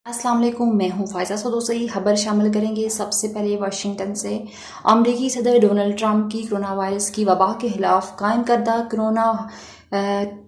अस्सलाम वालेकुम, मैं हूं फायजा सदोसी। खबर शामिल करेंगे सबसे पहले वाशिंगटन से। अमरीकी सदर डोनाल्ड ट्रंप की कोरोना वायरस की वबा के खिलाफ कायम करदा कोरोना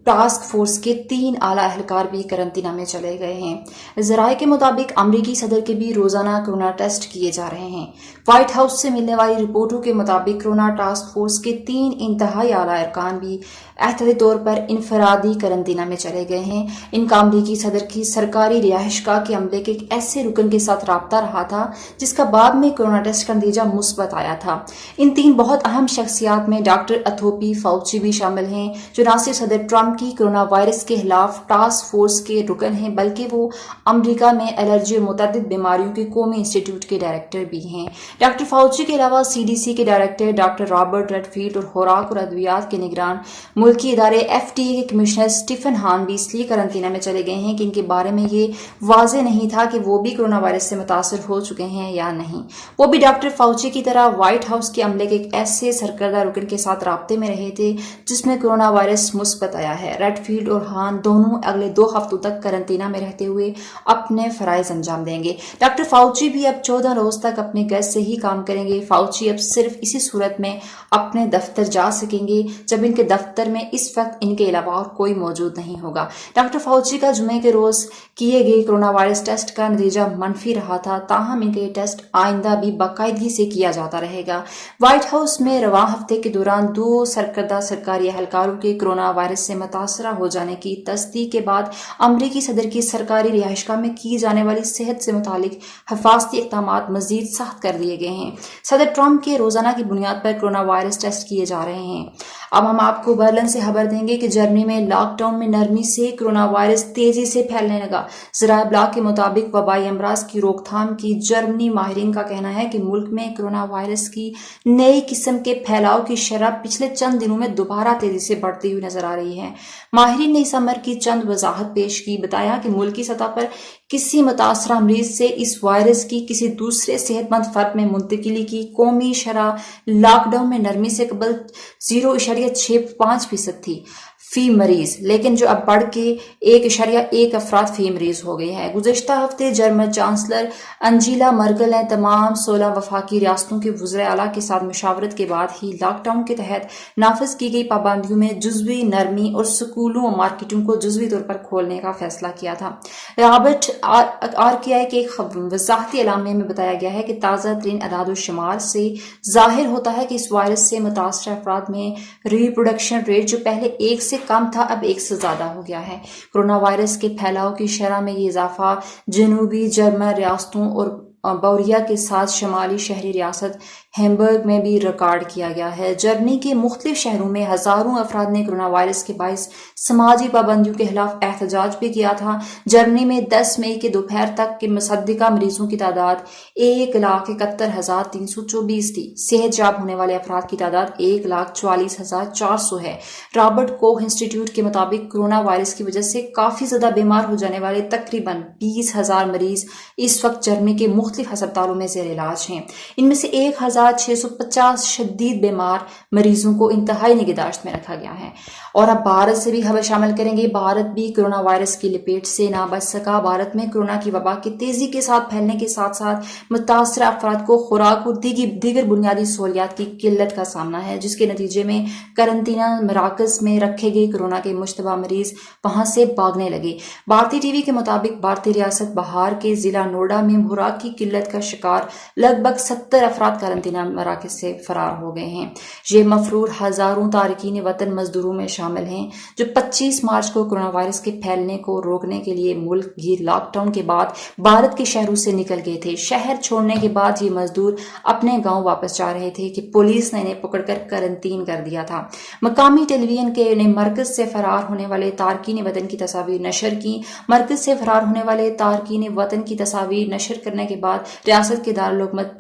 टास्क फोर्स के 3 आला एहलकार भी करंतना में चले गए हैं। जराये के मुताबिक अमरीकी सदर के भी रोजाना कोरोना टेस्ट किए जा रहे हैं। व्हाइट हाउस से मिलने वाली रिपोर्टों के मुताबिक कोरोना टास्क फोर्स के 3 इंतहाई आला अरकान भी एहतियाती तौर पर इनफरादी करंतना में चले गए हैं। इनका अमरीकी सदर की सरकारी रिहाइशगाह के अमले के एक ऐसे रुकन के साथ राब्ता रहा था जिसका बाद में कोरोना टेस्ट का नतीजा मुस्बत आया था। इन 3 बहुत अहम शख्सियात में डॉक्टर अथोपी फाउची भी शामिल हैं, जो न सिर्फ सदर ट्रंप की कोरोना वायरस के खिलाफ टास्क फोर्स के रुकन हैं, बल्कि वो अमरीका में एलर्जी और मुतअद्दिद बीमारियों के कौमी इंस्टीट्यूट के डायरेक्टर भी हैं। डॉक्टर फाउची के अलावा सीडीसी के डायरेक्टर डॉक्टर रॉबर्ट रेडफील्ड और खुराक और अद्वियात के निगरान मुल्की इदारे एफडीए के कमिश्नर स्टीफन हान भी इसलिए करंतना में चले गए हैं कि इनके बारे में ये वाजे नहीं था कि वो भी कोरोना वायरस से मुतासर हो चुके हैं या नहीं। वो भी डॉक्टर फाउची की तरह व्हाइट हाउस के अमले के एक ऐसे सरकर्दा रुकन के साथ राब्ते में रहे थे जिसमें कोरोना वायरस मुस्बत आया है। रेडफील्ड और हान दोनों अगले 2 हफ्तों तक करंतना में रहते हुए अपने फराइज अंजाम देंगे। डॉक्टर फाउची भी अब 14 रोज तक अपने घर से ही काम करेंगे। फाउची अब सिर्फ इसी सूरत में अपने दफ्तर जा सकेंगे जब इनके दफ्तर में इस वक्त इनके अलावा और कोई मौजूद नहीं होगा। डॉक्टर फाउची का जुमे के रोज किए गए कोरोना वायरस टेस्ट का नतीजा मनफी रहा था, ताहम इनका ये टेस्ट आइंदा भी बाकायदगी से किया जाता रहेगा। व्हाइट हाउस में रवां हफ्ते के दौरान 2 सरकर्दा सरकारी एहलकारों के कोरोना वायरस से मुतासरा हो जाने की तस्दीक के बाद अमरीकी सदर की सरकारी रिहाइशगाह में की जाने वाली सेहत से मुतालिक हिफाजती इक़दामात मजीद सख्त कर दिए गए हैं। सदर ट्रंप के रोजाना की बुनियाद पर कोरोना वायरस टेस्ट किए जा रहे हैं। अब हम आपको बर्लिन से खबर देंगे कि जर्मनी में लॉकडाउन में नरमी से कोरोना वायरस तेजी से फैलने लगा। ज़राए ब्लाग के मुताबिक वबाई अमराज की रोकथाम की जर्मनी माहिरीन का कहना है कि मुल्क में कोरोना वायरस की नई किस्म के फैलाव की शरह पिछले चंद दिनों में दोबारा तेजी से बढ़ती हुई नजर आ रही है। माहिरीन ने इस अमर की चंद वजाहत पेश की। बताया कि मुल्की सतह पर किसी मुतासरा मरीज से इस वायरस की किसी दूसरे सेहतमंद फर्द में मुंतकिली की कौमी शरह लॉकडाउन में नरमी से कबल 0.65% थी फी मरीज, लेकिन जो अब बढ़ के 1.1 अफराद फी मरीज हो गई है। गुज़श्ता हफ्ते जर्मन चांसलर अंजीला मर्केल ने तमाम 16 वफाकी रियासतों के वज़ीर आला के साथ मुशावरत के बाद ही लॉकडाउन के तहत नाफिज की गई पाबंदियों में जुज़वी नरमी और स्कूलों और मार्केटों को जुज़वी तौर पर खोलने का फैसला किया था। रॉबर्ट RKI के एक वजाहती एलामे में बताया गया है कि ताज़ा तरीन अदाद शुमार से जाहिर होता है कि इस वायरस से मुतासर अफराद में रिप्रोडक्शन रेट जो पहले 1 से कम था अब 1 से ज्यादा हो गया है। कोरोना वायरस के फैलाव की शरह में ये इजाफा जनूबी जर्मन रियासतों और बावरिया के साथ शमाली शहरी रियासत हैम्बर्ग में भी रिकॉर्ड किया गया है। जर्मनी के मुख्तलिफ शहरों में हजारों अफराद ने कोरोना वायरस के बाइस समाजी पाबंदियों के खिलाफ एहतजाज भी किया था। जर्मनी में 10 मई के दोपहर तक के मुसद्दिका मरीजों की तादाद 1,71,324 थी। सेहत याब होने वाले अफराद की तादाद 1,44,400 है। रॉबर्ट कोख इंस्टीट्यूट के मुताबिक कोरोना वायरस की वजह से काफी ज्यादा बीमार हो जाने वाले तकरीबन 20,000 मरीज इस वक्त जर्मनी के मुख्तलिफ अस्पतालों में जेर इलाज हैं। इनमें से 1,650 शदीद बीमार मरीजों को इंतहाई निगहदाश्त में रखा गया है। और अब भारत से भी खबर शामिल करेंगे। भारत भी कोरोना वायरस की लपेट से ना बच सका। भारत में कोरोना की वबा के तेजी के साथ फैलने के साथ साथ मुतासर अफराद को खुराक और दीगर बुनियादी सहूलियात की किल्लत का सामना है, जिसके नतीजे में करंतना मराकज में रखे गए कोरोना के मुश्तबा मरीज वहां से भागने लगे। भारतीय टीवी के मुताबिक भारतीय रियासत बहार के जिला नोएडा में खुराक की किल्लत का शिकार लगभग 70 अफराद करंतना मराकज से फरार हो गए हैं। ये मफरूर हजारों तारकीन वतन मजदूरों में शामिल हैं जो 25 मार्च को कोरोना वायरस के फैलने को रोकने के लिए मुल्क की लॉकडाउन के बाद भारत के शहरों से निकल गए थे। शहर छोड़ने के बाद ये मजदूर अपने गांव वापस जा रहे थे कि पुलिस ने इन्हें पकड़कर करंटीन कर दिया था। मकामी टेलीविजन के ने मरकज से फरार होने वाले तारकीन वतन की तस्वीर नशर की। मरकज से फरार होने वाले तारकीन वतन की तस्वीर नशर करने के बाद रियासत के दारुल हुकूमत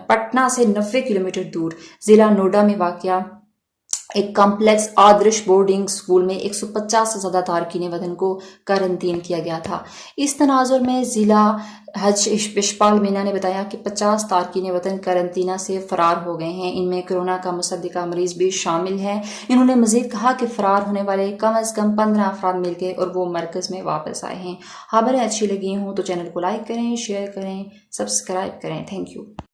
पटना से 90 किलोमीटर दूर जिला नोएडा में वाक़या ایک کمپلیکس آدرش بورڈنگ سکول میں 150 سے زیادہ تارکین وطن کو کرنٹین کیا گیا تھا۔ اس تناظر میں ضلع حج اشپال مینا نے بتایا کہ 50 تارکین وطن کرنٹینہ سے فرار ہو گئے ہیں، ان میں کرونا کا مصدقہ مریض بھی شامل ہے۔ انہوں نے مزید کہا کہ فرار ہونے والے کم از کم 15 افراد مل گئے اور وہ مرکز میں واپس آئے ہیں۔ خبریں اچھی لگی ہوں تو چینل کو لائک کریں، شیئر کریں، سبسکرائب کریں۔ Thank you.